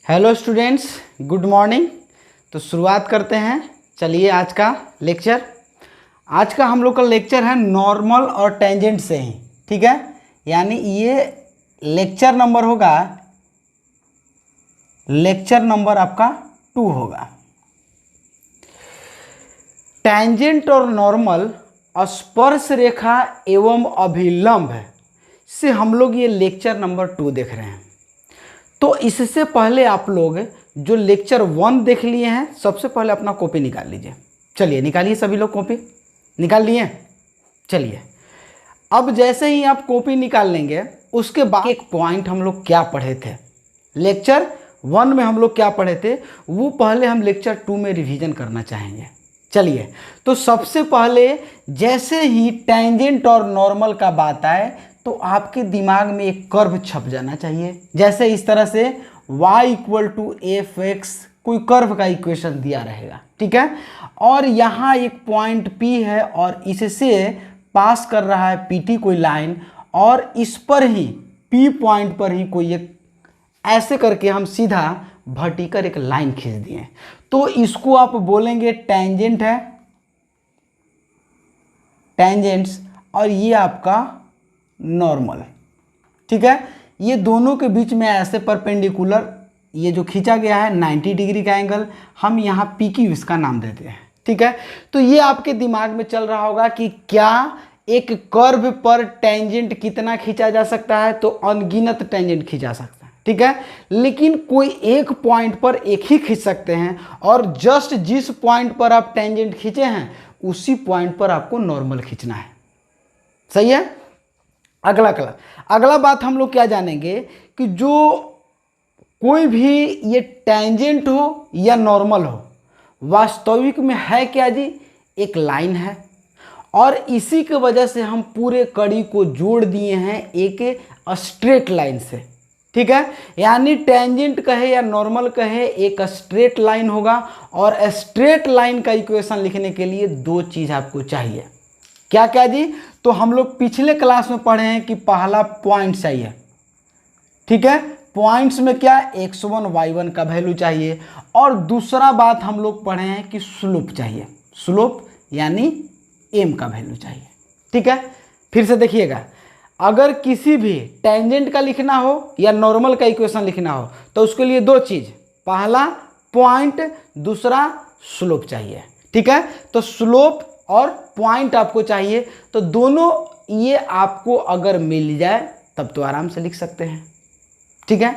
Hello students, good morning. तो शुरुआत करते हैं। चलिए आज का लेक्चर। आज का हम लोग का लेक्चर है नॉर्मल और टेंजेंट से ही, ठीक है। यानी ये लेक्चर नंबर होगा, लेक्चर नंबर आपका 2 होगा। टेंजेंट और नॉर्मल, स्पर्श रेखा एवं अभिलंब से हम लोग ये लेक्चर नंबर 2 देख रहे हैं। तो इससे पहले आप लोग जो लेक्चर 1 देख लिए हैं, सबसे पहले अपना कॉपी निकाल लीजिए। चलिए निकालिए, सभी लोग कॉपी निकाल लिए। चलिए अब जैसे ही आप कॉपी निकाल लेंगे, उसके बाद एक पॉइंट हम लोग क्या पढ़े थे, लेक्चर 1 में हम लोग क्या पढ़े थे, वो पहले हम लेक्चर 2 में रिवीजन करना चाहेंगे। चलिए, तो सबसे पहले जैसे ही टेंजेंट और नॉर्मल का बात आए तो आपके दिमाग में एक कर्व छप जाना चाहिए। जैसे इस तरह से y = f(x), कोई कर्व का इक्वेशन दिया रहेगा, ठीक है। और यहाँ एक पॉइंट P है और इससे पास कर रहा है PT कोई लाइन, और इस पर ही P पॉइंट पर ही कोई एक ऐसे करके हम सीधा वर्टिकल एक लाइन खींच दिए, तो इसको आप बोलेंगे टेंजेंट है, टेंजेंट्स। और ये आपका नॉर्मल, ठीक है। ये दोनों के बीच में ऐसे परपेंडिकुलर ये जो खींचा गया है 90 डिग्री का एंगल, हम यहाँ PQ इसका नाम देते हैं, ठीक है। तो ये आपके दिमाग में चल रहा होगा कि क्या एक कर्व पर टेंजेंट कितना खींचा जा सकता है, तो अनगिनत टेंजेंट खींचा सकता है, ठीक है। लेकिन कोई एक पॉइंट पर एक ही खींच सकते हैं, और जस्ट जिस पॉइंट पर आप टेंजेंट खींचे हैं उसी पॉइंट पर आपको नॉर्मल खींचना है, सही है। अगला बात हम लोग क्या जानेंगे कि जो कोई भी ये टेंजेंट हो या नॉर्मल हो, वास्तविक में है क्या जी, एक लाइन है, और इसी की वजह से हम पूरे कड़ी को जोड़ दिए हैं एक स्ट्रेट लाइन से, ठीक है। यानी टेंजेंट कहे या नॉर्मल कहे, एक स्ट्रेट लाइन होगा, और स्ट्रेट लाइन का इक्वेशन लिखने के लिए दो चीज आपको चाहिए। क्या क्या जी, तो हम लोग पिछले क्लास में पढ़े हैं कि पहला पॉइंट चाहिए, ठीक है। पॉइंट्स में क्या, x1 y1 का वैल्यू चाहिए, और दूसरा बात हम लोग पढ़े हैं कि स्लोप चाहिए, स्लोप यानी m का वैल्यू चाहिए, ठीक है। फिर से देखिएगा, अगर किसी भी टेंजेंट का लिखना हो या नॉर्मल का इक्वेशन लिखना हो, तो उसके लिए दो चीज, पहला पॉइंट, दूसरा स्लोप चाहिए, ठीक है। तो स्लोप और पॉइंट आपको चाहिए, तो दोनों ये आपको अगर मिल जाए तब तो आराम से लिख सकते हैं, ठीक है।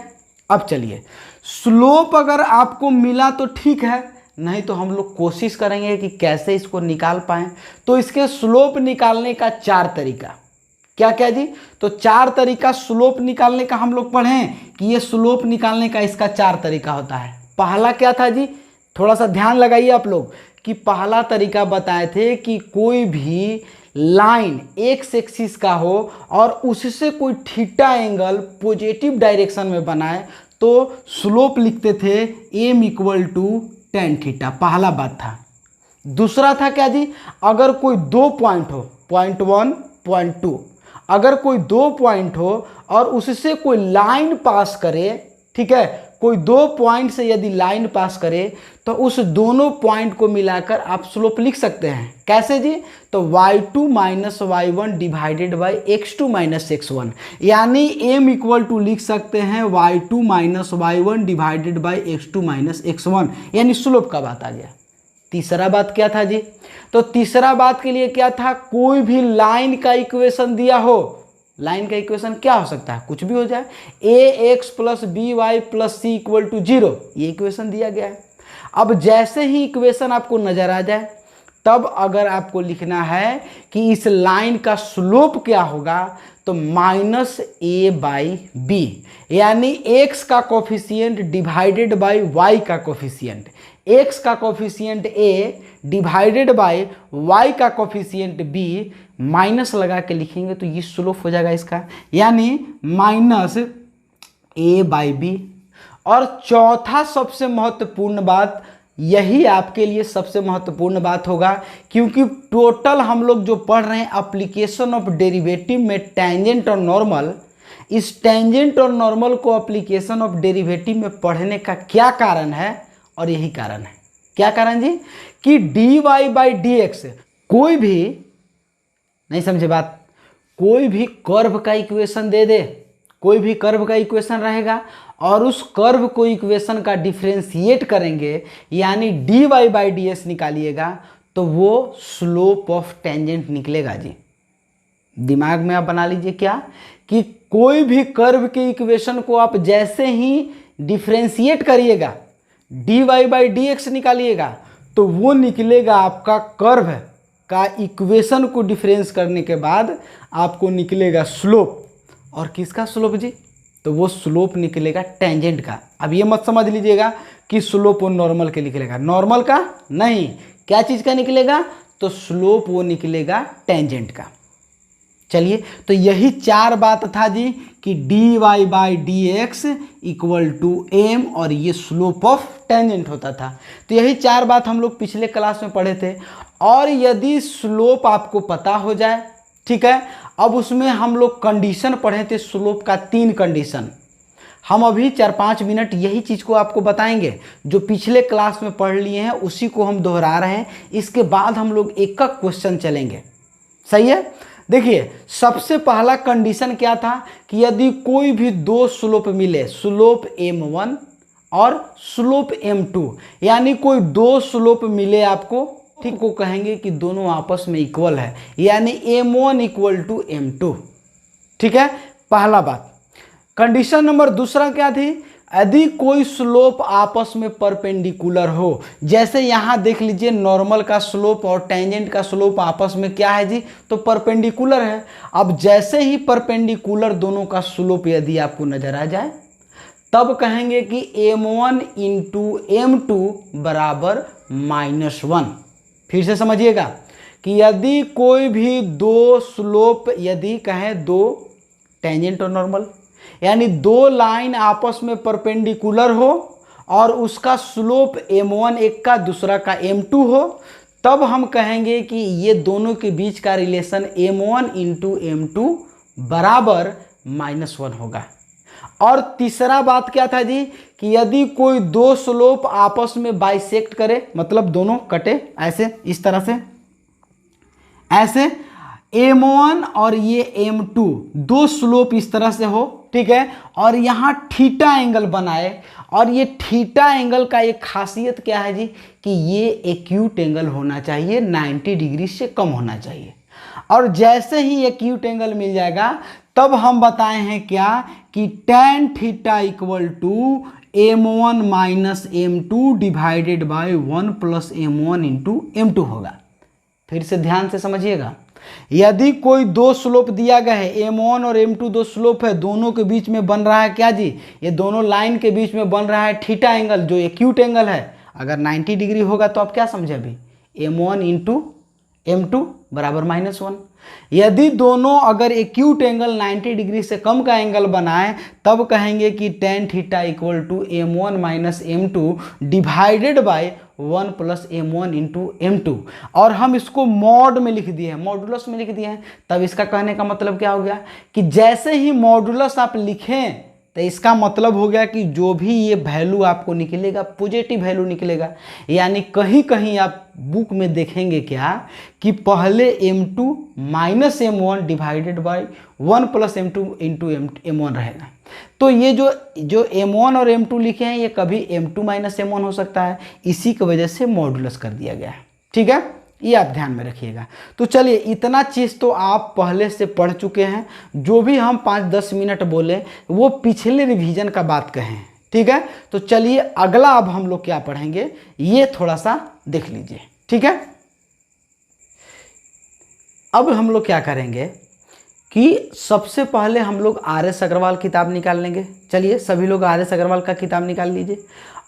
अब चलिए, स्लोप अगर आपको मिला तो ठीक है, नहीं तो हम लोग कोशिश करेंगे कि कैसे इसको निकाल पाएं। तो इसके स्लोप निकालने का 4 तरीका, क्या क्या जी, तो 4 तरीका स्लोप निकालने का हम लोग पढ़े कि ये स्लोप निकालने का इसका 4 तरीका होता है। पहला क्या था जी, थोड़ा सा ध्यान लगाइए आप लोग, कि पहला तरीका बताए थे कि कोई भी लाइन एक्स एक्सिस का हो और उससे कोई थीटा एंगल पॉजिटिव डायरेक्शन में बनाए, तो स्लोप लिखते थे m = tan थीटा, पहला बात था। दूसरा था क्या जी, अगर कोई दो पॉइंट हो, पॉइंट 1 पॉइंट 2, अगर कोई दो पॉइंट हो और उससे कोई लाइन पास करे, ठीक है, कोई दो पॉइंट से यदि लाइन पास करे तो उस दोनों पॉइंट को मिलाकर आप स्लोप लिख सकते हैं। कैसे जी, तो y2 - y1 divided by x2 - x1, यानी m = लिख सकते हैं y2 - y1 divided by x2 - x1, यानी स्लोप का बात आ गया। तीसरा बात क्या था जी, तो तीसरा बात के लिए क्या था, कोई भी लाइन का इक्वेशन दिया हो, लाइन का इक्वेशन क्या हो सकता है, कुछ भी हो जाए, ax + by + c = 0, ये इक्वेशन दिया गया है। अब जैसे ही इक्वेशन आपको नजर आ जाए, तब अगर आपको लिखना है कि इस लाइन का स्लोप क्या होगा, तो -a/b, यानी x का कोफिशिएंट डिवाइडेड बाई y का कोफिशिएंट, x का coefficient a divided by y का कोफिशिएंट b, माइनस लगा के लिखेंगे तो ये स्लोप हो जाएगा इसका, यानी -a/b। और चौथा सबसे महत्वपूर्ण बात, यही आपके लिए सबसे महत्वपूर्ण बात होगा, क्योंकि टोटल हम लोग जो पढ़ रहे हैं एप्लीकेशन ऑफ डेरिवेटिव में टेंजेंट और नॉर्मल, इस टेंजेंट और नॉर्मल को एप्लीकेशन ऑफ डेरिवेटिव में पढ़ने का क्या कारण है, और यही कारण है। क्या कारण जी? कि dy बाई डी एक्स, कोई भी, नहीं समझे बात, कोई भी कर्व का इक्वेशन दे दे, कोई भी कर्व का इक्वेशन रहेगा और उस कर्व को इक्वेशन का डिफरेंशिएट करेंगे, यानी dy बाई डी एक्स निकालिएगा, तो वो स्लोप ऑफ टेंजेंट निकलेगा जी। दिमाग में आप बना लीजिए क्या, कि कोई भी कर्व के इक्वेशन को आप जैसे ही डिफरेंशिएट करिएगा, dy बाई डी एक्स निकालिएगा, तो वो निकलेगा आपका कर्व का इक्वेशन को डिफरेंस करने के बाद आपको निकलेगा स्लोप। और किसका स्लोप जी? तो वो स्लोप निकलेगा टेंजेंट का। अब ये मत समझ लीजिएगा कि स्लोप वो नॉर्मल के निकलेगा, नॉर्मल का नहीं, क्या चीज़ का निकलेगा? तो स्लोप वो निकलेगा टेंजेंट का। चलिए, तो यही चार बात था जी, कि dy by D x equal to M, और ये स्लोप ऑफ टेंजेंट होता था। तो यही चार बात हम लोग पिछले क्लास में पढ़े थे। और यदि स्लोप आपको पता हो जाए, ठीक है, अब उसमें हम लोग कंडीशन पढ़े थे स्लोप का, 3 कंडीशन। हम अभी 4-5 मिनट यही चीज़ को आपको बताएंगे, जो पिछले क्लास में पढ़ लिए हैं उसी को हम दोहरा रहे हैं। इसके बाद हम लोग एक का क्वेश्चन चलेंगे, सही है। देखिए, सबसे पहला कंडीशन क्या था, कि यदि कोई भी दो स्लोप मिले, स्लोप m1 और स्लोप m2, यानी कोई दो स्लोप मिले आपको, ठीक, को कहेंगे कि दोनों आपस में इक्वल है, यानी m1 इक्वल टू m2, ठीक है, पहला बात। कंडीशन नंबर दूसरा क्या थी, यदि कोई स्लोप आपस में परपेंडिकुलर हो, जैसे यहाँ देख लीजिए नॉर्मल का स्लोप और टेंजेंट का स्लोप आपस में क्या है जी, तो परपेंडिकुलर है। अब जैसे ही परपेंडिकुलर दोनों का स्लोप यदि आपको नजर आ जाए, तब कहेंगे कि m1 इंटू m2 बराबर -1। फिर से समझिएगा कि यदि कोई भी दो स्लोप, यदि कहें दो टेंजेंट और नॉर्मल, यानी दो लाइन आपस में परपेंडिकुलर हो और उसका स्लोप m1 एक का, दूसरा का m2 हो, तब हम कहेंगे कि ये दोनों के बीच का रिलेशन m1 इंटू m2 बराबर -1 होगा। और तीसरा बात क्या था जी, कि यदि कोई दो स्लोप आपस में बाइसेक्ट करे, मतलब दोनों कटे ऐसे, इस तरह से, ऐसे m1 और ये m2 दो स्लोप इस तरह से हो, ठीक है, और यहाँ थीटा एंगल बनाए, और ये थीटा एंगल का एक खासियत क्या है जी, कि ये एक्यूट एंगल होना चाहिए, 90 डिग्री से कम होना चाहिए। और जैसे ही एक्यूट एंगल मिल जाएगा, तब हम बताए हैं क्या, कि tan theta equal to m1 minus m2 divided by 1 plus m1 into m2 होगा। फिर से ध्यान से समझिएगा, यदि कोई दो स्लोप दिया गया है, m1 और m2 दो स्लोप है, दोनों के बीच में बन रहा है क्या जी, ये दोनों लाइन के बीच में बन रहा है थीटा एंगल, जो एक्यूट एंगल है। अगर 90 डिग्री होगा तो आप क्या समझे अभी, m1 इंटू m2 बराबर -1। यदि दोनों अगर एक्यूट एंगल 90 डिग्री से कम का एंगल बनाए, तब कहेंगे कि tan theta equal to m1 minus m2 divided by 1 plus m1 into m2। और हम इसको मॉड में लिख दिए हैं, मॉडुलस में लिख दिए हैं। तब इसका कहने का मतलब क्या हो गया, कि जैसे ही मॉडुलस आप लिखें, तो इसका मतलब हो गया कि जो भी ये वैल्यू आपको निकलेगा, पॉजिटिव वैल्यू निकलेगा। यानी कहीं कहीं आप बुक में देखेंगे क्या, कि पहले m2 minus m1 divided by 1 plus m2 into m1 रहेगा। तो ये जो m1 और m2 लिखे हैं, ये कभी m2 माइनस m1 हो सकता है, इसी की वजह से मॉडुलस कर दिया गया है, ठीक है, ये आप ध्यान में रखिएगा। तो चलिए, इतना चीज़ तो आप पहले से पढ़ चुके हैं, जो भी हम 5-10 मिनट बोले वो पिछले रिवीजन का बात कहें, ठीक है। तो चलिए, अगला अब हम लोग क्या पढ़ेंगे, ये थोड़ा सा देख लीजिए, ठीक है। अब हम लोग क्या करेंगे, कि सबसे पहले हम लोग आर.एस. अग्रवाल किताब निकाल लेंगे। चलिए, सभी लोग आर.एस. अग्रवाल का किताब निकाल लीजिए,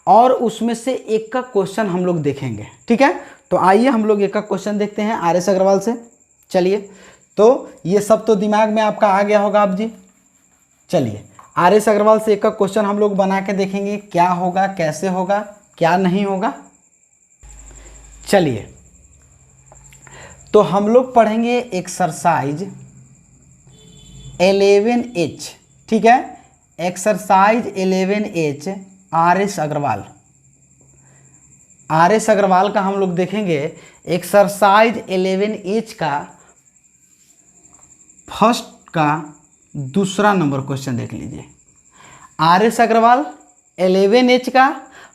और उसमें से एक का क्वेश्चन हम लोग देखेंगे, ठीक है। तो आइए हम लोग एक का क्वेश्चन देखते हैं आर.एस. अग्रवाल से। चलिए, तो ये सब तो दिमाग में आपका आ गया होगा आप जी। चलिए, आर.एस. अग्रवाल से एक का क्वेश्चन हम लोग बना के देखेंगे, क्या होगा, कैसे होगा, क्या नहीं होगा। चलिए, तो हम लोग पढ़ेंगे एक्सरसाइज 11H, ठीक है। Exercise 11H RS Agarwal, RS Agarwal का हम लोग देखेंगे। एक्सरसाइज 11H का फर्स्ट का दूसरा नंबर क्वेश्चन देख लीजिए। RS अग्रवाल 11H का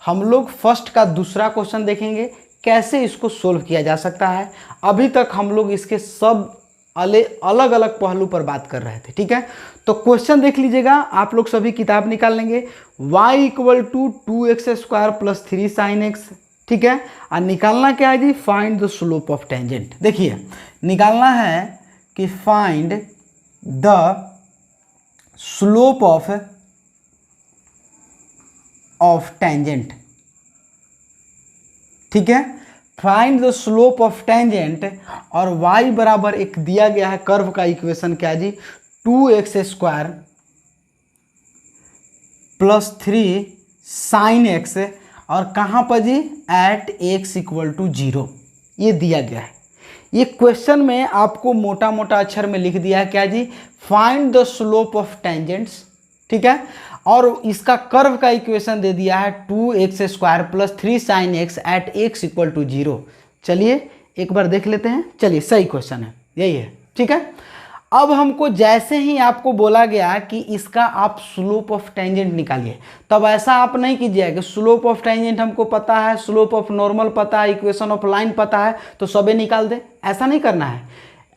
हम लोग फर्स्ट का दूसरा क्वेश्चन देखेंगे, कैसे इसको सोल्व किया जा सकता है। अभी तक हम लोग इसके सब अलग अलग पहलू पर बात कर रहे थे, ठीक है। तो क्वेश्चन देख लीजिएगा, आप लोग सभी किताब निकाल लेंगे। y equal to 2x square plus 3 sine x, ठीक है। और निकालना क्या है जी, find the slope of tangent. देखिए निकालना है कि find the slope of tangent, ठीक है। Find the slope of tangent और y बराबर एक दिया गया है कर्व का इक्वेशन, क्या जी, 2x square plus 3 sine x, और कहाँ पर जी, एट x इक्वल टू 0, ये दिया गया है। ये क्वेश्चन में आपको मोटा मोटा अक्षर में लिख दिया है क्या जी, find the slope of tangents, ठीक है। और इसका कर्व का इक्वेशन दे दिया है 2x square plus 3 sine x at x equal to 0। चलिए एक बार देख लेते हैं। चलिए सही क्वेश्चन है, यही है, ठीक है। अब हमको जैसे ही आपको बोला गया कि इसका आप स्लोप ऑफ टेंजेंट निकालिए, तब ऐसा आप नहीं कीजिएगा कि स्लोप ऑफ टेंजेंट हमको पता है, स्लोप ऑफ नॉर्मल पता है, इक्वेशन ऑफ लाइन पता है, तो सबे निकाल दे। ऐसा नहीं करना है।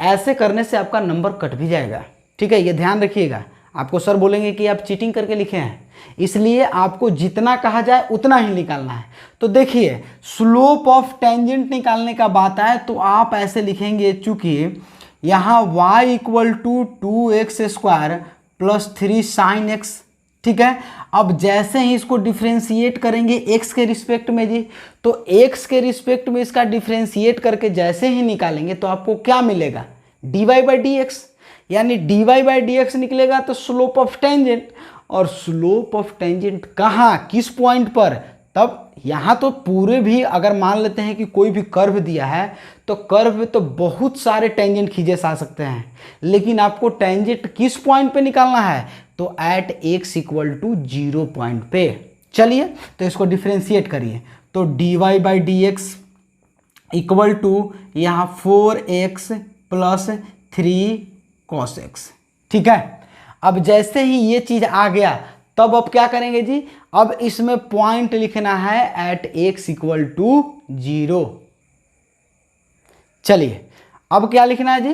ऐसे करने से आपका नंबर कट भी जाएगा, ठीक है, ये ध्यान रखिएगा। आपको सर बोलेंगे कि आप चीटिंग करके लिखे हैं, इसलिए आपको जितना कहा जाए उतना ही निकालना है। तो देखिए स्लोप ऑफ टेंजेंट निकालने का बात आए तो आप ऐसे लिखेंगे, चूंकि यहाँ y equal to 2x square plus 3 sine x, ठीक है। अब जैसे ही इसको डिफ्रेंशिएट करेंगे x के रिस्पेक्ट में जी, तो x के रिस्पेक्ट में इसका डिफ्रेंशिएट करके जैसे ही निकालेंगे तो आपको क्या मिलेगा, dy बाई डी एक्स, यानी dy बाई डी एक्स निकलेगा तो स्लोप ऑफ टेंजेंट। और स्लोप ऑफ टेंजेंट कहाँ, किस पॉइंट पर, तब यहाँ तो पूरे भी अगर मान लेते हैं कि कोई भी कर्व दिया है तो कर्व में तो बहुत सारे टेंजेंट खींचे जा सकते हैं, लेकिन आपको टेंजेंट किस पॉइंट पे निकालना है, तो at x equal to 0 point पे। चलिए तो इसको डिफ्रेंशिएट करिए, तो dy by D x equal to यहाँ 4x प्लस 3 cos x, ठीक है। अब जैसे ही ये चीज आ गया तब अब क्या करेंगे जी, अब इसमें पॉइंट लिखना है एट x इक्वल टू 0। चलिए अब क्या लिखना है जी,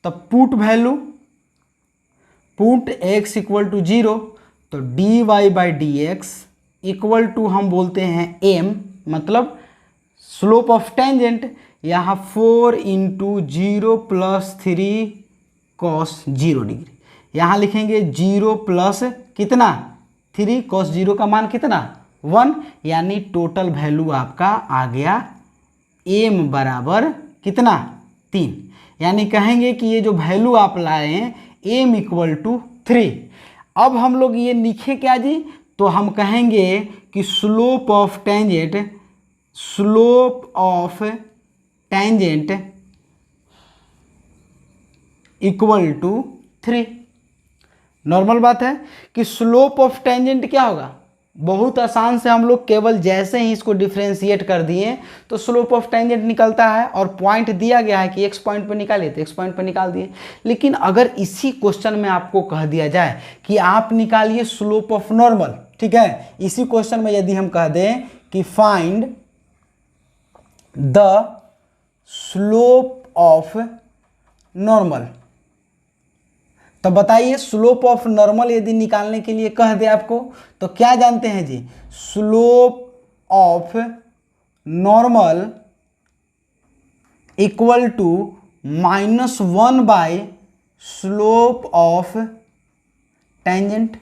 तब put value, put x equal to 0, तो dy by D x equal to हम बोलते हैं m, मतलब स्लोप ऑफ टेंजेंट, यहाँ 4 इंटू 0 प्लस 3 कॉस 0 डिग्री, यहाँ लिखेंगे 0 प्लस कितना 3 कॉस 0 का मान कितना 1, यानी टोटल वैल्यू आपका आ गया m बराबर कितना 3, यानी कहेंगे कि ये जो वैल्यू आप लाए हैं m इक्वल टू 3। अब हम लोग ये लिखे क्या जी, तो हम कहेंगे कि slope of tangent, slope of tangent equal to 3। Normal बात है कि स्लोप ऑफ टेंजेंट क्या होगा, बहुत आसान से हम लोग केवल जैसे ही इसको डिफ्रेंशिएट कर दिए तो स्लोप ऑफ टेंजेंट निकलता है, और पॉइंट दिया गया है कि x पॉइंट पर निकालिए तो x पॉइंट पर निकाल दिए। लेकिन अगर इसी क्वेश्चन में आपको कह दिया जाए कि आप निकालिए स्लोप ऑफ नॉर्मल, ठीक है, इसी क्वेश्चन में यदि हम कह दें कि find the slope of normal, तो बताइए स्लोप ऑफ नॉर्मल यदि निकालने के लिए कह दे आपको तो क्या जानते हैं जी, slope of normal equal to -1 by slope of tangent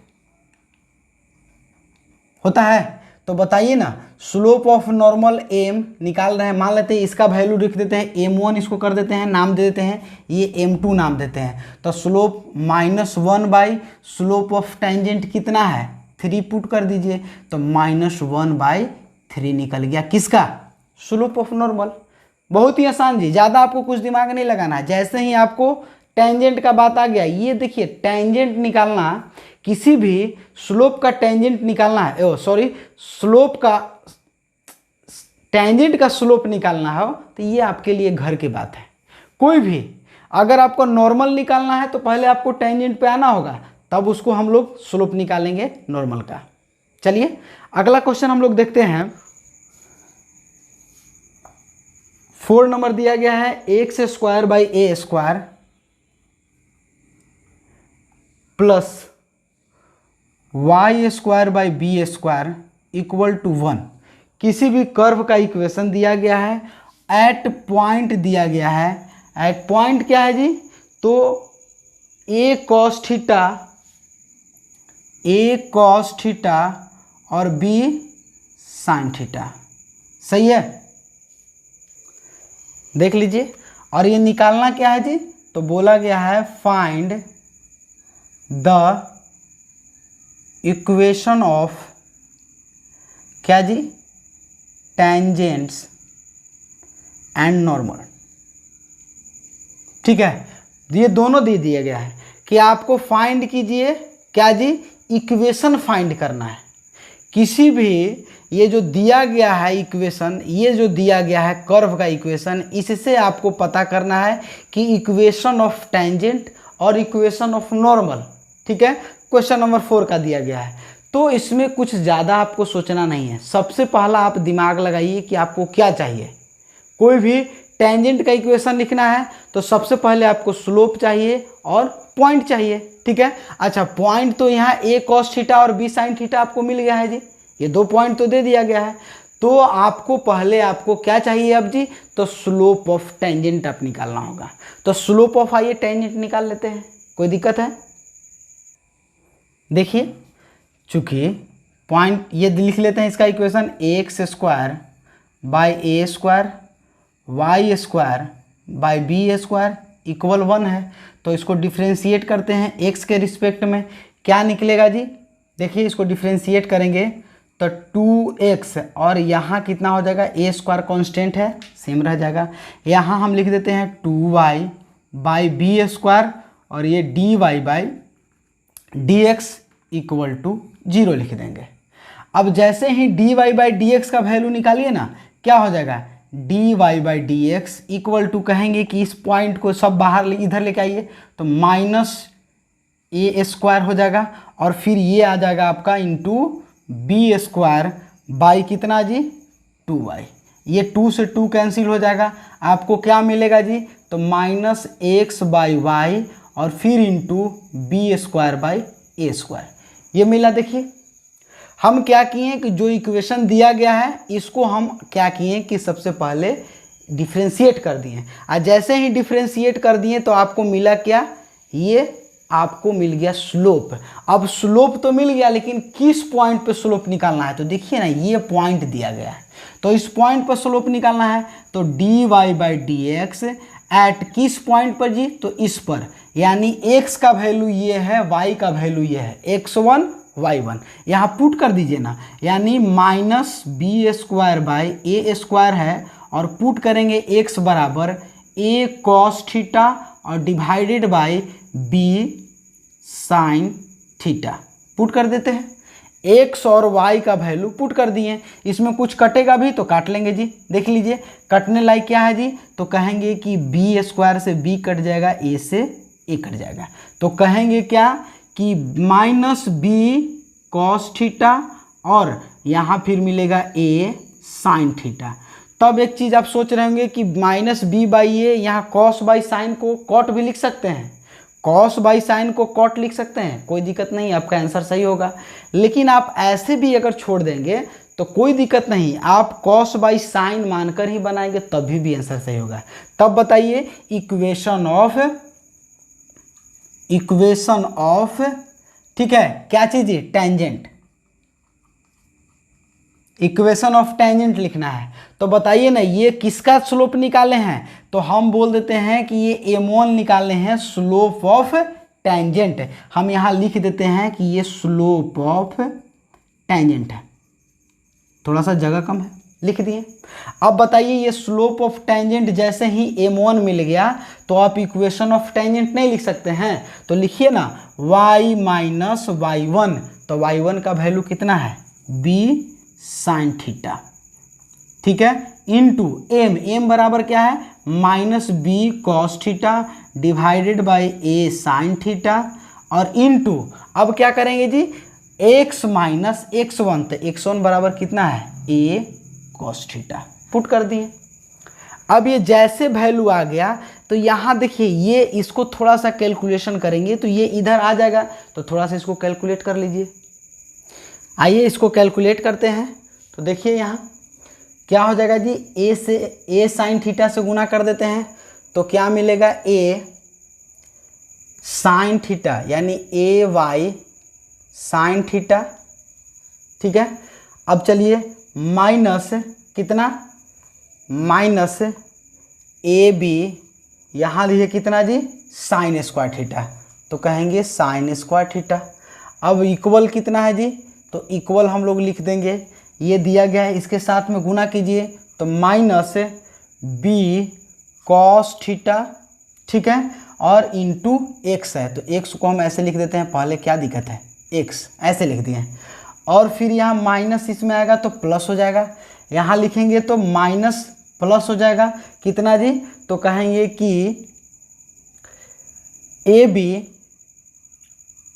होता है। तो बताइए ना, स्लोप ऑफ नॉर्मल m निकाल रहे हैं, मान लेते हैं इसका वैल्यू लिख देते हैं m1, इसको कर देते हैं नाम दे देते हैं, ये m2 नाम देते हैं, तो slope -1 by slope of tangent कितना है 3 पुट कर दीजिए, तो -1 बाई 3 निकल गया किसका, स्लोप ऑफ नॉर्मल। बहुत ही आसान जी, ज़्यादा आपको कुछ दिमाग नहीं लगाना है, जैसे ही आपको टेंजेंट का बात आ गया। ये देखिए टेंजेंट निकालना, किसी भी स्लोप का टेंजेंट निकालना है, सॉरी स्लोप का टेंजेंट का स्लोप निकालना हो तो ये आपके लिए घर की बात है। कोई भी अगर आपको नॉर्मल निकालना है तो पहले आपको टेंजेंट पे आना होगा, तब उसको हम लोग स्लोप निकालेंगे नॉर्मल का। चलिए अगला क्वेश्चन हम लोग देखते हैं। 4 नंबर दिया गया है x square by a square plus y square by b square equal to 1। किसी भी कर्व का इक्वेशन दिया गया है, एट पॉइंट दिया गया है। एट पॉइंट क्या है जी? तो ए कॉस थीटा और बी साइन थीटा। सही है, देख लीजिए। और ये निकालना क्या है जी? तो बोला गया है फाइंड द इक्वेशन ऑफ क्या जी? Tangents and normal. ठीक है, ये दोनों दे दिया गया है कि आपको फाइंड कीजिए क्या जी? इक्वेशन फाइंड करना है। किसी भी ये जो दिया गया है इक्वेशन, ये जो दिया गया है कर्व का इक्वेशन, इससे आपको पता करना है कि इक्वेशन ऑफ टेंजेंट और इक्वेशन ऑफ नॉर्मल। ठीक है, क्वेश्चन नंबर 4 का दिया गया है। तो इसमें कुछ ज़्यादा आपको सोचना नहीं है। सबसे पहला आप दिमाग लगाइए कि आपको क्या चाहिए। कोई भी टेंजेंट का इक्वेशन लिखना है तो सबसे पहले आपको स्लोप चाहिए और पॉइंट चाहिए। ठीक है, अच्छा पॉइंट तो यहाँ ए कॉस थीटा और बी साइन थीटा आपको मिल गया है जी, ये 2 पॉइंट तो दे दिया गया है। तो आपको पहले आपको क्या चाहिए अब जी? तो स्लोप ऑफ टेंजेंट आप निकालना होगा। तो स्लोप ऑफ आइए टेंजेंट निकाल लेते हैं, कोई दिक्कत है? देखिए चूँकि पॉइंट ये लिख लेते हैं इसका equation, x square by a square y square by b square equal 1 है। तो इसको डिफ्रेंशिएट करते हैं एक्स के रिस्पेक्ट में, क्या निकलेगा जी? देखिए इसको डिफ्रेंशिएट करेंगे तो 2x और यहाँ कितना हो जाएगा? ए स्क्वायर कॉन्स्टेंट है, सेम रह जाएगा। यहाँ हम लिख देते हैं 2y बाई बी स्क्वायर और ये dy by dx equal to 0 लिख देंगे। अब जैसे ही dy बाई dx का वैल्यू निकालिए ना, क्या हो जाएगा? dy by dx equal to कहेंगे कि इस पॉइंट को सब बाहर इधर लेके आइए तो माइनस ए स्क्वायर हो जाएगा और फिर ये आ जाएगा आपका इंटू बी स्क्वायर बाई कितना जी? 2y। ये 2 से 2 कैंसिल हो जाएगा, आपको क्या मिलेगा जी? तो माइनस एक्स बाई वाई और फिर into b square by a square, ये मिला। देखिए हम क्या किए कि जो इक्वेशन दिया गया है इसको हम क्या किए कि सबसे पहले डिफ्रेंशिएट कर दिए, और जैसे ही डिफ्रेंशिएट कर दिए तो आपको मिला क्या? ये आपको मिल गया स्लोप। अब स्लोप तो मिल गया, लेकिन किस पॉइंट पे स्लोप निकालना है? तो देखिए ना, ये पॉइंट दिया गया है तो इस पॉइंट पर स्लोप निकालना है। तो dy by D x at किस पॉइंट पर जी? तो इस पर, यानी x का वैल्यू ये है, y का वैल्यू ये है, x1 y1 यहाँ पुट कर दीजिए ना, यानी minus b square by a square है और पुट करेंगे x बराबर a कॉस थीटा और divided by b sine theta. Put कर देते हैं, x और y का वैल्यू पुट कर दिए। इसमें कुछ कटेगा भी तो काट लेंगे जी, देख लीजिए कटने लायक क्या है जी? तो कहेंगे कि बी स्क्वायर से b कट जाएगा, a से a कट जाएगा। तो कहेंगे क्या कि माइनस बी कॉस थीटा और यहाँ फिर मिलेगा a साइन थीटा। तब एक चीज़ आप सोच रहे होंगे कि माइनस बी बाई ए, यहाँ कॉस बाई साइन को कॉट भी लिख सकते हैं, कॉस बाई साइन को कॉट लिख सकते हैं, कोई दिक्कत नहीं, आपका आंसर सही होगा। लेकिन आप ऐसे भी अगर छोड़ देंगे तो कोई दिक्कत नहीं, आप कॉस बाई साइन मानकर ही बनाएंगे तभी भी आंसर सही होगा। तब बताइए इक्वेशन ऑफ ठीक है क्या चीज़ है? टेंजेंट। इक्वेशन ऑफ टेंजेंट लिखना है तो बताइए ना, ये किसका स्लोप निकाले हैं? तो हम बोल देते हैं कि ये m1 निकाले हैं, स्लोप ऑफ टेंजेंट। हम यहाँ लिख देते हैं कि ये स्लोप ऑफ टेंजेंट है, थोड़ा सा जगह कम है। लिख दिए। अब बताइए ये स्लोप ऑफ टेंजेंट जैसे ही m1 मिल गया तो आप इक्वेशन ऑफ टेंजेंट नहीं लिख सकते हैं, तो लिखिए ना y माइनस y1, तो y1 का वैल्यू कितना है b साइन थीटा, ठीक है, इंटू m बराबर क्या है minus b cos theta divided by a sine theta, और इंटू अब क्या करेंगे जी x माइनस x1, तो x1 बराबर कितना है a कॉस थीटा, पुट कर दिए। अब ये जैसे वैल्यू आ गया तो यहाँ देखिए ये इसको थोड़ा सा कैलकुलेशन करेंगे तो ये इधर आ जाएगा, तो थोड़ा सा इसको कैलकुलेट कर लीजिए। आइए इसको कैलकुलेट करते हैं, तो देखिए यहाँ क्या हो जाएगा जी a से a साइन थीटा से गुना कर देते हैं तो क्या मिलेगा a साइन थीटा यानी ए वाई साइन थीटा, ठीक है। अब चलिए माइनस कितना माइनस ए बी यहाँ लिखिए कितना जी साइन स्क्वायर थीटा, तो कहेंगे साइन स्क्वायर थीटा। अब इक्वल कितना है जी, तो इक्वल हम लोग लिख देंगे, ये दिया गया है इसके साथ में गुना कीजिए तो माइनस बी कॉस थीटा, ठीक है, और इंटू एक्स है तो एक्स को हम ऐसे लिख देते हैं, पहले क्या दिक्कत है एक्स ऐसे लिख दिए, और फिर यहाँ माइनस इसमें आएगा तो प्लस हो जाएगा, यहाँ लिखेंगे तो माइनस प्लस हो जाएगा कितना जी, तो कहेंगे कि a b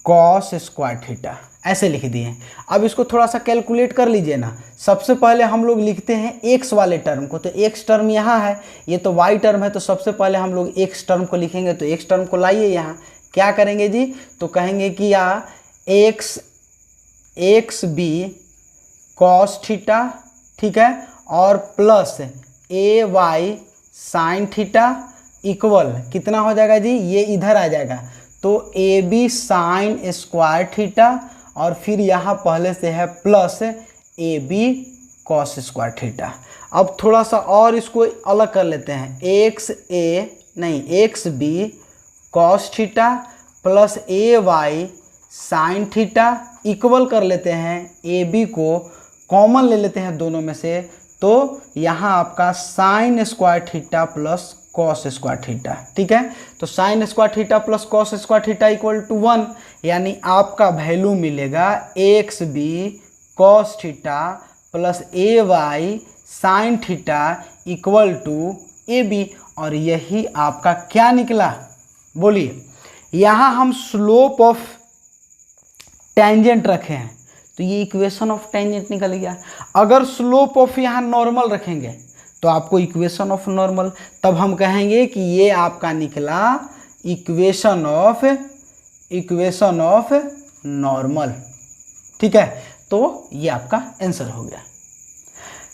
cos square theta ऐसे लिख दिए। अब इसको थोड़ा सा कैलकुलेट कर लीजिए ना। सबसे पहले हम लोग लिखते हैं एक्स वाले टर्म को, तो एक्स टर्म यहाँ है, ये तो वाई टर्म है, तो सबसे पहले हम लोग एक्स टर्म को लिखेंगे, तो एक्स टर्म को लाइए यहाँ, क्या करेंगे जी, तो कहेंगे कि या एक्स बी कॉस थीटा, ठीक है, और plus a y sine theta equal कितना हो जाएगा जी, ये इधर आ जाएगा तो a b sine square theta, और फिर यहाँ पहले से है plus a b cos square theta. अब थोड़ा सा और इसको अलग कर लेते हैं, x b cos theta plus a y sine theta equal कर लेते हैं, ए बी को कॉमन ले लेते हैं दोनों में से, तो यहाँ आपका sine square theta plus cos square theta, ठीक है, तो sine square theta plus cos square theta equal to 1, यानी आपका वैल्यू मिलेगा x b cos theta plus a y sine theta equal to a b, और यही आपका क्या निकला बोलिए। यहाँ हम स्लोप ऑफ टेंजेंट रखे हैं तो ये इक्वेशन ऑफ टेंजेंट निकल गया। अगर स्लोप ऑफ यहाँ नॉर्मल रखेंगे तो आपको इक्वेशन ऑफ नॉर्मल, तब हम कहेंगे कि ये आपका निकला इक्वेशन ऑफ नॉर्मल, ठीक है, तो ये आपका आंसर हो गया।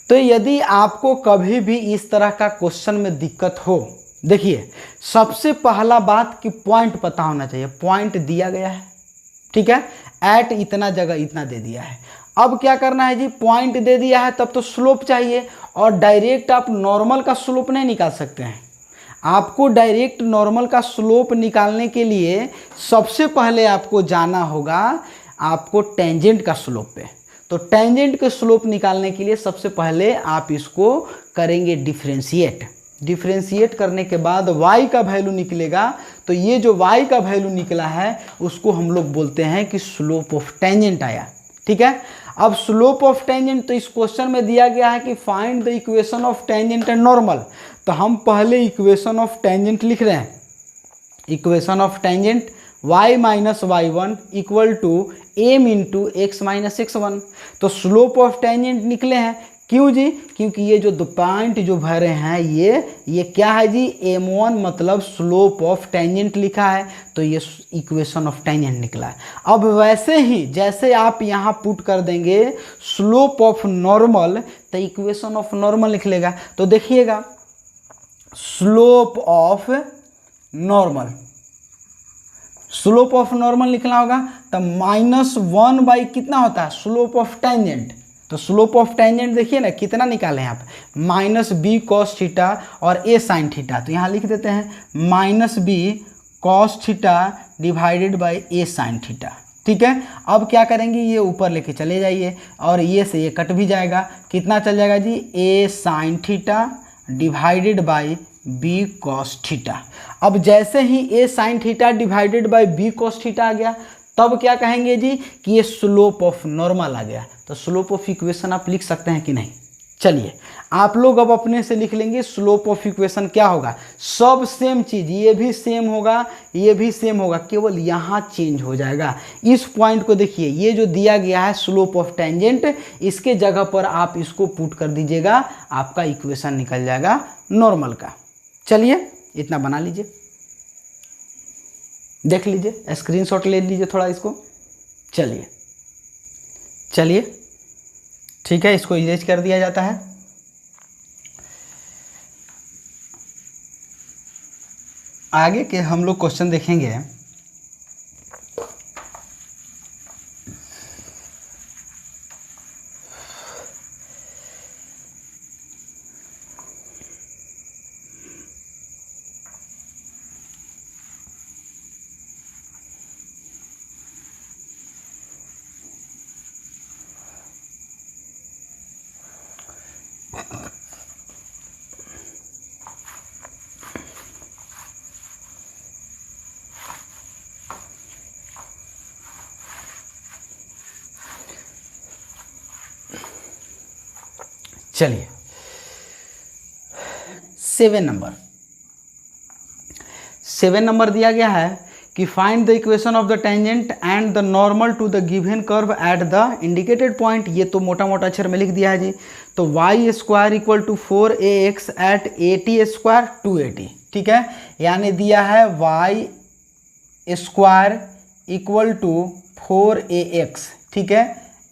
तो यदि आपको कभी भी इस तरह का क्वेश्चन में दिक्कत हो, देखिए सबसे पहला बात कि पॉइंट पता होना चाहिए, पॉइंट दिया गया है, ठीक है, एट इतना जगह इतना दे दिया है। अब क्या करना है जी, पॉइंट दे दिया है तब तो स्लोप चाहिए, और डायरेक्ट आप नॉर्मल का स्लोप नहीं निकाल सकते हैं। आपको डायरेक्ट नॉर्मल का स्लोप निकालने के लिए सबसे पहले आपको जाना होगा आपको टेंजेंट का स्लोप पे। तो टेंजेंट के स्लोप निकालने के लिए सबसे पहले आप इसको करेंगे डिफरेंशिएट करने के बाद y का वैल्यू निकलेगा, तो ये जो y का वैल्यू निकला है उसको हम लोग बोलते हैं कि स्लोप ऑफ टेंजेंट आया, ठीक है। अब स्लोप ऑफ टेंजेंट, तो इस क्वेश्चन में दिया गया है कि find the equation of tangent and normal, तो हम पहले इक्वेशन ऑफ टेंजेंट लिख रहे हैं, equation of tangent y minus y1 equal to m into x minus x1, तो स्लोप ऑफ टेंजेंट निकले हैं। क्यों जी, क्योंकि ये जो दो पॉइंट जो भरे हैं ये क्या है जी, m1 मतलब स्लोप ऑफ टेंजेंट लिखा है, तो ये इक्वेशन ऑफ टेंजेंट निकला है। अब वैसे ही जैसे आप यहाँ पुट कर देंगे स्लोप ऑफ नॉर्मल, तो इक्वेशन ऑफ नॉर्मल लिख लेगा। तो देखिएगा slope of normal, slope of normal लिखना होगा, तो -1 बाई कितना होता है स्लोप ऑफ टेंजेंट, तो स्लोप ऑफ टेंजेंट देखिए ना कितना निकाले हैं आप, माइनस बी कॉस थीटा और ए साइन थीटा, तो यहाँ लिख देते हैं minus b cos theta divided by a sine theta, ठीक है। अब क्या करेंगे, ये ऊपर लेके चले जाइए और ये से ये कट भी जाएगा, कितना चल जाएगा जी, a sin theta divided by b cos theta. अब जैसे ही a sin theta divided by b cos theta आ गया, तब क्या कहेंगे जी कि ये स्लोप ऑफ नॉर्मल आ गया। तो स्लोप ऑफ इक्वेशन आप लिख सकते हैं कि नहीं? चलिए आप लोग अब अपने से लिख लेंगे स्लोप ऑफ इक्वेशन क्या होगा। सब सेम चीज, ये भी सेम होगा, ये भी सेम होगा, केवल यहाँ चेंज हो जाएगा। इस पॉइंट को देखिए, ये जो दिया गया है स्लोप ऑफ टेंजेंट, इसके जगह पर आप इसको पुट कर दीजिएगा, आपका इक्वेशन निकल जाएगा नॉर्मल का। चलिए इतना बना लीजिए, देख लीजिए, स्क्रीनशॉट ले लीजिए थोड़ा इसको। चलिए चलिए ठीक है, इसको इरेज कर दिया जाता है। आगे के हम लोग क्वेश्चन देखेंगे। चलिए 7 नंबर दिया गया है कि find the equation of the tangent and the normal to the given curve at the indicated point. ये तो मोटा मोटा अक्षर में लिख दिया है जी। तो y square equal to 4ax at 80 square 280, ठीक है। यानी दिया है Y square equal to 4ax, ठीक है,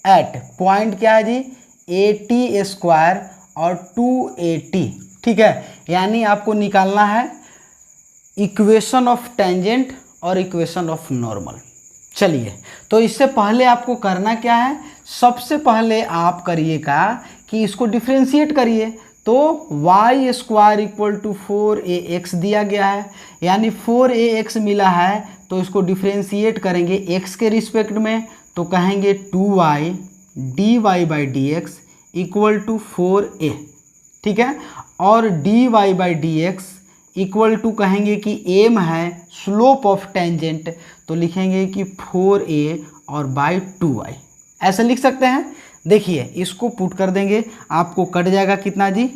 एट पॉइंट क्या है जी 80 स्क्वायर और 280, ठीक है। यानी आपको निकालना है इक्वेशन ऑफ टेंजेंट और इक्वेशन ऑफ नॉर्मल। चलिए तो इससे पहले आपको करना क्या है, सबसे पहले आप करिएगा कि इसको डिफ्रेंशिएट करिए। तो y square equal to 4ax दिया गया है, यानी 4ax मिला है, तो इसको डिफ्रेंशिएट करेंगे x के रिस्पेक्ट में, तो कहेंगे 2y dy by D x equal to 4a, ठीक है। और dy by D x equal to कहेंगे कि m है स्लोप ऑफ टेंजेंट, तो लिखेंगे कि 4a और बाई 2y, ऐसे लिख सकते हैं। देखिए इसको पुट कर देंगे, आपको कट जाएगा कितना जी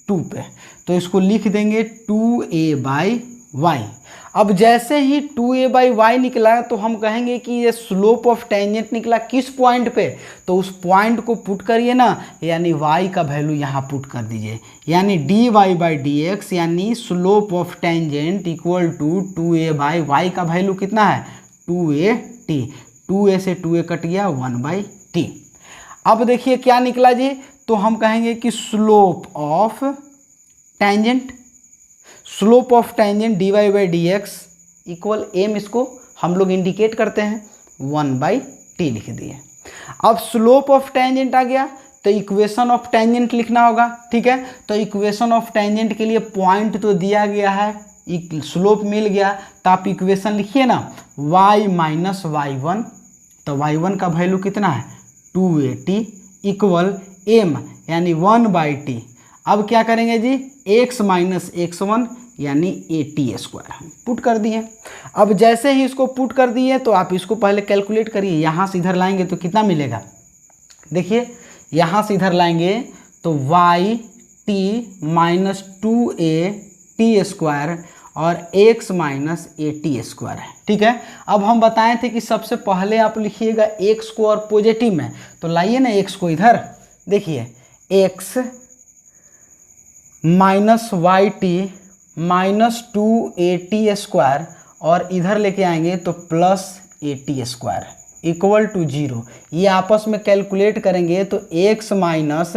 2 पे, तो इसको लिख देंगे 2a बाई वाई। अब जैसे ही 2a बाई वाई निकला तो हम कहेंगे कि ये स्लोप ऑफ टेंजेंट निकला किस पॉइंट पे, तो उस पॉइंट को पुट करिए ना, यानी y का वैल्यू यहाँ पुट कर दीजिए, यानी dy बाई डी एक्स यानी slope of tangent equal to 2a by y का वैल्यू कितना है 2at, 2a से 2a कट गया 1/t। अब देखिए क्या निकला जी, तो हम कहेंगे कि slope of tangent, slope of tangent dy by D x equal m, इसको हम लोग इंडिकेट करते हैं 1/t लिख दिए। अब स्लोप ऑफ टेंजेंट आ गया तो इक्वेशन ऑफ टेंजेंट लिखना होगा, ठीक है। तो इक्वेशन ऑफ टेंजेंट के लिए पॉइंट तो दिया गया है, स्लोप मिल गया, तो आप इक्वेशन लिखिए ना y माइनस y1, तो y1 का वैल्यू कितना है 280 इक्वल m यानी 1/t। अब क्या करेंगे जी x माइनस x1 यानी 80 स्क्वायर पुट कर दिए। अब जैसे ही इसको पुट कर दिए तो आप इसको पहले कैलकुलेट करिए, यहाँ से इधर लाएंगे तो कितना मिलेगा, देखिए यहाँ से इधर लाएंगे तो y t minus 2a square और x माइनस 80 स्क्वायर है, ठीक है। अब हम बताए थे कि सबसे पहले आप लिखिएगा x को और पॉजिटिव में, तो लाइए ना x को इधर, देखिए x minus y t minus 280 square और इधर लेके आएंगे तो प्लस 80 स्क्वायर इक्वल टू 0। ये आपस में कैलकुलेट करेंगे तो x माइनस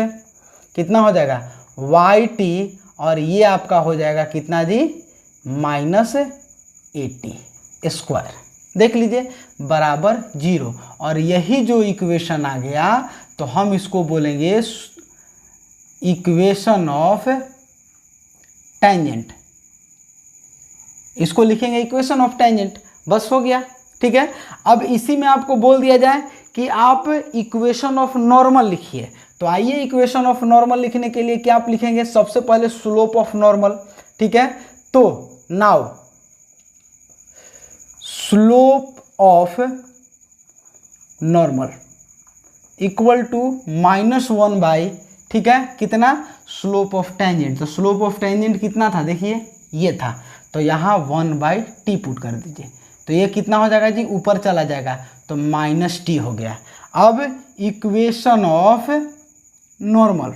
कितना हो जाएगा वाई टी और ये आपका हो जाएगा कितना जी माइनस 80 स्क्वायर, देख लीजिए बराबर 0। और यही जो इक्वेशन आ गया तो हम इसको बोलेंगे इक्वेशन ऑफ टेंजेंट, इसको लिखेंगे इक्वेशन ऑफ टेंजेंट, बस हो गया। ठीक है। अब इसी में आपको बोल दिया जाए कि आप इक्वेशन ऑफ नॉर्मल लिखिए, तो आइए इक्वेशन ऑफ नॉर्मल लिखने के लिए क्या आप लिखेंगे, सबसे पहले स्लोप ऑफ नॉर्मल, ठीक है। तो now slope of normal equal to -1 by, ठीक है, कितना, स्लोप ऑफ टेंजेंट। तो स्लोप ऑफ टेंजेंट कितना था, देखिए ये था, तो यहाँ 1/t पुट कर दीजिए, तो ये कितना हो जाएगा जी, ऊपर चला जाएगा, तो -t हो गया। अब equation of normal,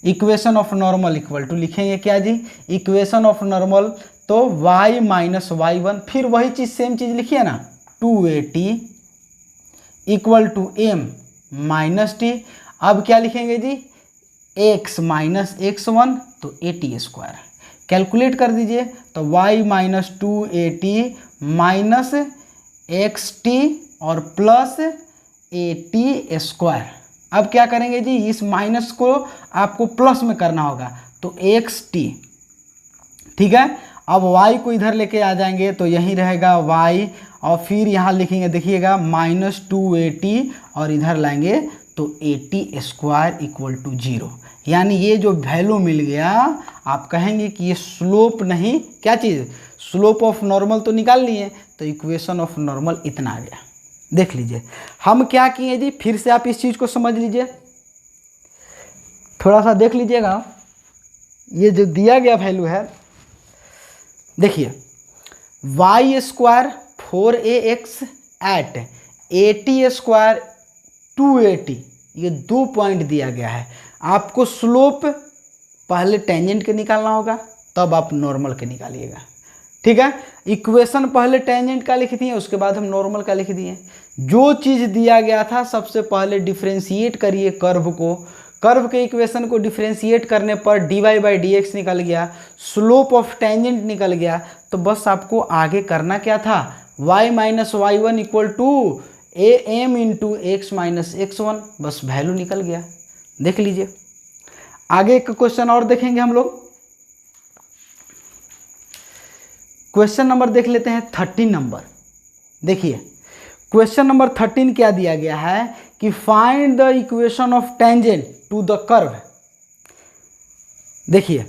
equation of normal equal to लिखेंगे क्या जी, इक्वेशन ऑफ नॉर्मल, तो y - y1, फिर वही चीज़ सेम चीज़ लिखिए ना, 2at equal to m -t। अब क्या लिखेंगे जी, x - x1, तो at², कैलकुलेट कर दीजिए, तो y - 2at माइनस xt और प्लस at²। अब क्या करेंगे जी, इस माइनस को आपको प्लस में करना होगा, तो xt, ठीक है। अब y को इधर लेके आ जाएंगे, तो यही रहेगा y, और फिर यहाँ लिखेंगे, देखिएगा -2at, और इधर लाएंगे तो at² इक्वल टू 0। यानी ये जो वैल्यू मिल गया, आप कहेंगे कि ये स्लोप नहीं, क्या चीज़, स्लोप ऑफ नॉर्मल तो निकाल लिए, तो इक्वेशन ऑफ नॉर्मल इतना आ गया। देख लीजिए हम क्या किए जी, फिर से आप इस चीज़ को समझ लीजिए, थोड़ा सा देख लीजिएगा, ये जो दिया गया वैल्यू है, देखिए y² 4ax eight at² 2at, ये 2 पॉइंट दिया गया है। आपको स्लोप पहले टेंजेंट के निकालना होगा, तब आप नॉर्मल के निकालिएगा, ठीक है। इक्वेशन पहले टेंजेंट का लिख दिए, उसके बाद हम नॉर्मल का लिख दिए। जो चीज़ दिया गया था सबसे पहले डिफ्रेंशिएट करिए कर्व को, कर्व के इक्वेशन को डिफ्रेंशिएट करने पर dy/dx निकल गया, स्लोप ऑफ टेंजेंट निकल गया। तो बस आपको आगे करना क्या था, y - y1 equal to am into x - x1, बस वैल्यू निकल गया। देख लीजिए आगे का क्वेश्चन और देखेंगे हम लोग। क्वेश्चन नंबर देख लेते हैं 13 नंबर। देखिए क्वेश्चन नंबर 13 क्या दिया गया है कि find the equation of tangent to the curve. देखिए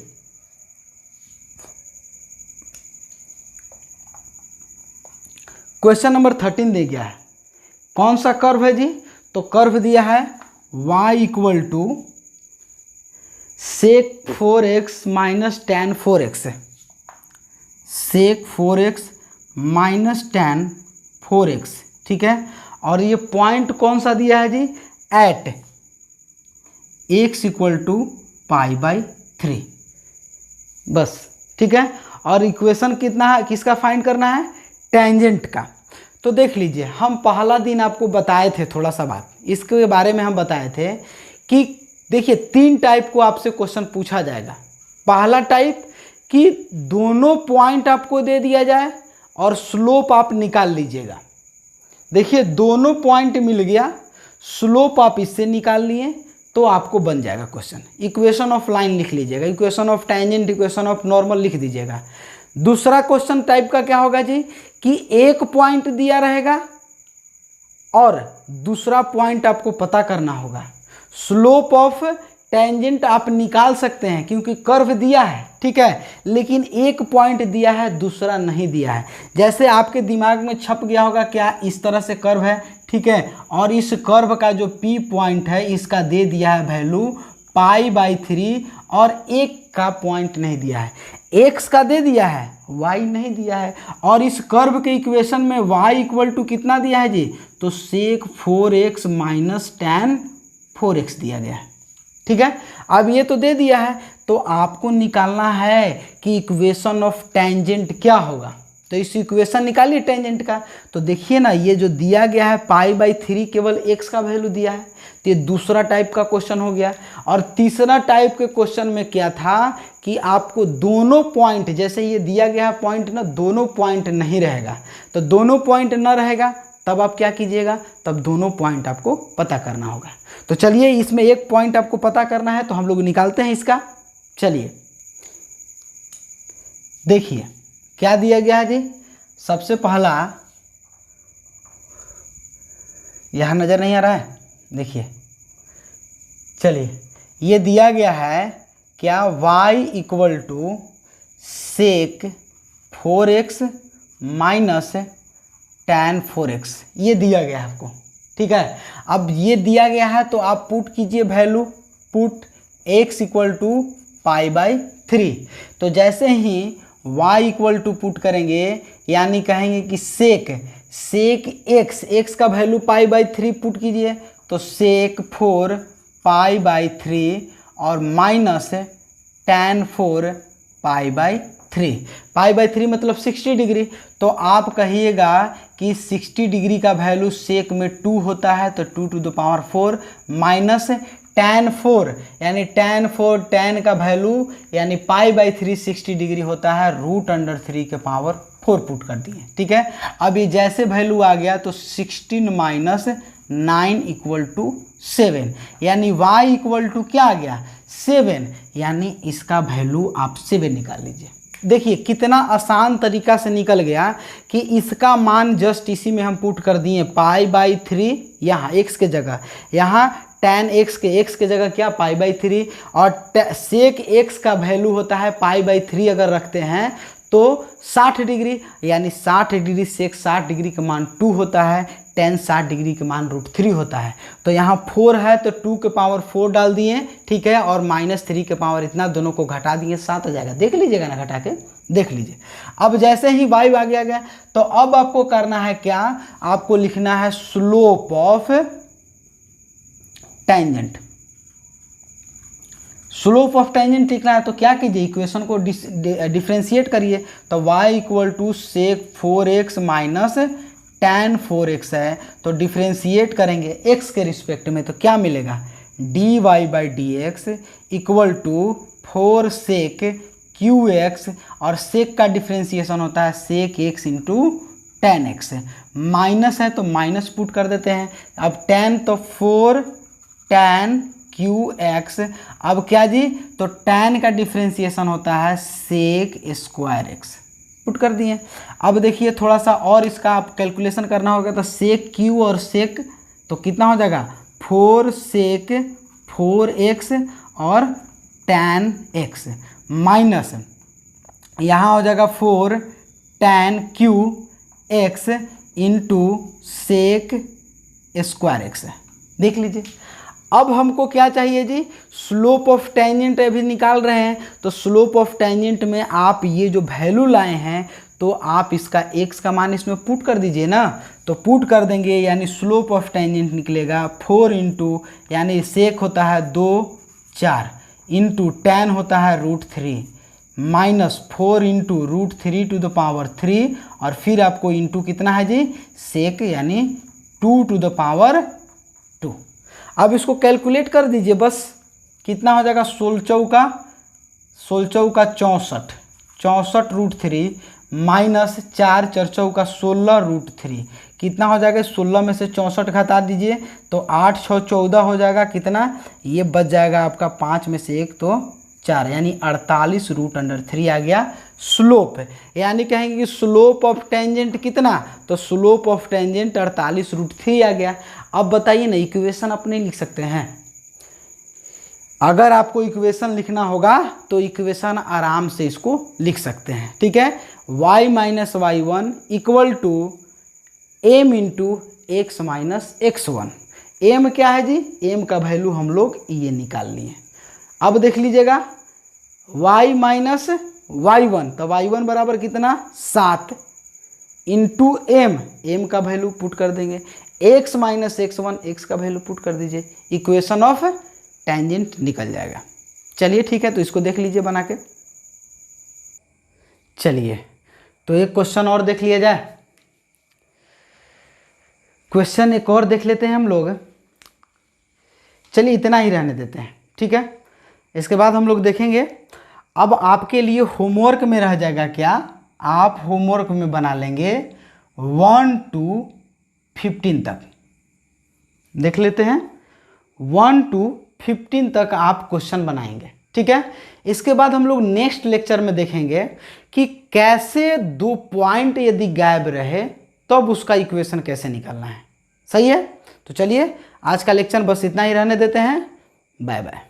क्वेश्चन नंबर 13 दे गया है, कौन सा कर्व है जी, तो कर्व दिया है y equal to sec 4x minus tan 4x, sec 4x minus tan 4x, ठीक है। और ये पॉइंट कौन सा दिया है जी, एट x इक्वल टू π/3, बस, ठीक है। और इक्वेशन कितना है, किसका फाइंड करना है, टेंजेंट का। तो देख लीजिए हम पहला दिन आपको बताए थे, थोड़ा सा बात इसके बारे में हम बताए थे कि देखिए 3 टाइप को आपसे क्वेश्चन पूछा जाएगा। पहला टाइप कि दोनों पॉइंट आपको दे दिया जाए और स्लोप आप निकाल लीजिएगा। देखिए दोनों पॉइंट मिल गया, स्लोप आप इससे निकाल लिए, तो आपको बन जाएगा क्वेश्चन। इक्वेशन ऑफ लाइन लिख लीजिएगा, equation of tangent, equation of normal लिख दीजिएगा। दूसरा क्वेश्चन टाइप का क्या होगा जी, कि एक पॉइंट दिया रहेगा और दूसरा पॉइंट आपको पता करना होगा। स्लोप ऑफ टेंजेंट आप निकाल सकते हैं क्योंकि कर्व दिया है, ठीक है, लेकिन एक पॉइंट दिया है दूसरा नहीं दिया है। जैसे आपके दिमाग में छप गया होगा क्या, इस तरह से कर्व है, ठीक है, और इस कर्व का जो P पॉइंट है इसका दे दिया है वैल्यू π/3 और एक का पॉइंट नहीं दिया है, x का दे दिया है, y नहीं दिया है। और इस कर्व के इक्वेशन में y इक्वल टू कितना दिया है जी, तो sec 4x minus tan 4x दिया गया है, ठीक है। अब ये तो दे दिया है, तो आपको निकालना है कि इक्वेशन ऑफ टेंजेंट क्या होगा। तो इस इक्वेशन निकालिए टेंजेंट का। तो देखिए ना, ये जो दिया गया है π/3 केवल x का वैल्यू दिया है, तो ये दूसरा टाइप का क्वेश्चन हो गया। और तीसरा टाइप के क्वेश्चन में क्या था कि आपको दोनों पॉइंट, जैसे ये दिया गया है पॉइंट ना, दोनों पॉइंट नहीं रहेगा, तो दोनों पॉइंट न रहेगा तब आप क्या कीजिएगा, तब दोनों पॉइंट आपको पता करना होगा। तो चलिए इसमें एक पॉइंट आपको पता करना है, तो हम लोग निकालते हैं इसका। चलिए देखिए क्या दिया गया है जी, सबसे पहला, यहाँ नज़र नहीं आ रहा है, देखिए, चलिए ये दिया गया है क्या, y equal to sec 4x minus tan 4x, ये दिया गया है आपको, ठीक है। अब ये दिया गया है तो आप पुट कीजिए value, put x equal to π/3। तो जैसे ही y इक्वल टू पुट करेंगे, यानी कहेंगे कि सेक x का वैल्यू π/3 पुट कीजिए, तो सेक 4 π/3 और माइनस tan 4 π/3, π/3 मतलब 60 डिग्री। तो आप कहिएगा कि 60 डिग्री का वैल्यू सेक में 2 होता है, तो 2 to the power 4 minus tan 4, यानी tan 4, tan का वैल्यू यानी π/3 60 डिग्री होता है, √3 के पावर 4 पुट कर दिए, ठीक है। अब ये जैसे वैल्यू आ गया तो 16 माइनस 9 इक्वल टू 7, यानी y इक्वल टू क्या आ गया, 7, यानी इसका वैल्यू आप 7 निकाल लीजिए। देखिए कितना आसान तरीका से निकल गया कि इसका मान जस्ट इसी में हम पुट कर दिए π/3, यहाँ x के जगह, यहाँ tan x के जगह क्या π/3, और सेक x का वैल्यू होता है π/3 अगर रखते हैं तो 60 डिग्री, यानी 60 डिग्री सेक 60 डिग्री का मान 2 होता है, tan 60 डिग्री का मान √3 होता है। तो यहाँ 4 है तो 2 के पावर 4 डाल दिए, ठीक है, और -3 के पावर इतना, दोनों को घटा दिए, 7 हो जाएगा। देख लीजिएगा ना, घटा के देख लीजिए। अब जैसे ही y आ गया तो अब आपको करना है क्या, आपको लिखना है slope of tangent. Slope of tangent लिखना है तो क्या कीजिए, इक्वेशन को डिफ्रेंशिएट करिए। तो y equal to sec 4x minus tan 4x है, तो डिफ्रेंशिएट करेंगे x के रिस्पेक्ट में, तो क्या मिलेगा, dy/dx equal to 4 sec qx, और सेक का डिफ्रेंशिएशन होता है सेक x into tan x, minus है तो माइनस पुट कर देते हैं। अब tan तो 4 tan qx, अब क्या जी, तो tan का डिफ्रेंशिएशन होता है सेक स्क्वायर x, पुट कर दिए। अब देखिए थोड़ा सा और इसका आप कैलकुलेशन करना होगा, तो सेक q और सेक तो कितना हो जाएगा, 4 सेक 4x और tan x, माइनस यहाँ हो जाएगा 4 tan qx into sec square x। देख लीजिए। अब हमको क्या चाहिए जी, स्लोप ऑफ टेंजेंट अभी निकाल रहे हैं, तो स्लोप ऑफ टेंजेंट में आप ये जो वैल्यू लाए हैं तो आप इसका x का मान इसमें पुट कर दीजिए ना, तो पुट कर देंगे, यानी स्लोप ऑफ टेंजेंट निकलेगा 4 इंटू, यानी सेक होता है 2 4 इंटू tan होता है √3 minus 4 into √3 to the power 3, और फिर आपको इंटू कितना है जी, सेक यानी 2 to the power 2। अब इसको कैलकुलेट कर दीजिए, बस कितना हो जाएगा, 16 चौका 64 √3 माइनस 4 4 चौका 16 √3, कितना हो जाएगा, 16 में से 64 घटा दीजिए तो 8 6 14 हो जाएगा, कितना ये बच जाएगा आपका 5 में से 1 तो 4, यानी 48 √3 आ गया स्लोप। यानी कहेंगे कि स्लोप ऑफ टेंजेंट कितना, तो स्लोप ऑफ टेंजेंट 48 √3 आ गया। अब बताइए ना, इक्वेशन अपने लिख सकते हैं, अगर आपको इक्वेशन लिखना होगा तो इक्वेशन आराम से इसको लिख सकते हैं, ठीक है। y minus y1 equal to m into x minus x1। m क्या है जी, m का वैल्यू हम लोग ये निकाल लिए। अब देख लीजिएगा y माइनस y1, तो y1 बराबर कितना 7 इंटू m का वैल्यू पुट कर देंगे, x माइनस x1 x का वैल्यू पुट कर दीजिए, इक्वेशन ऑफ टेंजेंट निकल जाएगा। चलिए ठीक है, तो इसको देख लीजिए बना के। चलिए तो एक क्वेश्चन और देख लिया जाए, क्वेश्चन एक और देख लेते हैं हम लोग। चलिए इतना ही रहने देते हैं, ठीक है। इसके बाद हम लोग देखेंगे, अब आपके लिए होमवर्क में रह जाएगा क्या, आप होमवर्क में बना लेंगे 1 to 15 तक। देख लेते हैं 1 to 15 तक आप क्वेश्चन बनाएंगे, ठीक है। इसके बाद हम लोग नेक्स्ट लेक्चर में देखेंगे कि कैसे 2 पॉइंट यदि गायब रहे तब उसका इक्वेशन कैसे निकालना है। सही है, तो चलिए आज का लेक्चर बस इतना ही रहने देते हैं। Bye bye.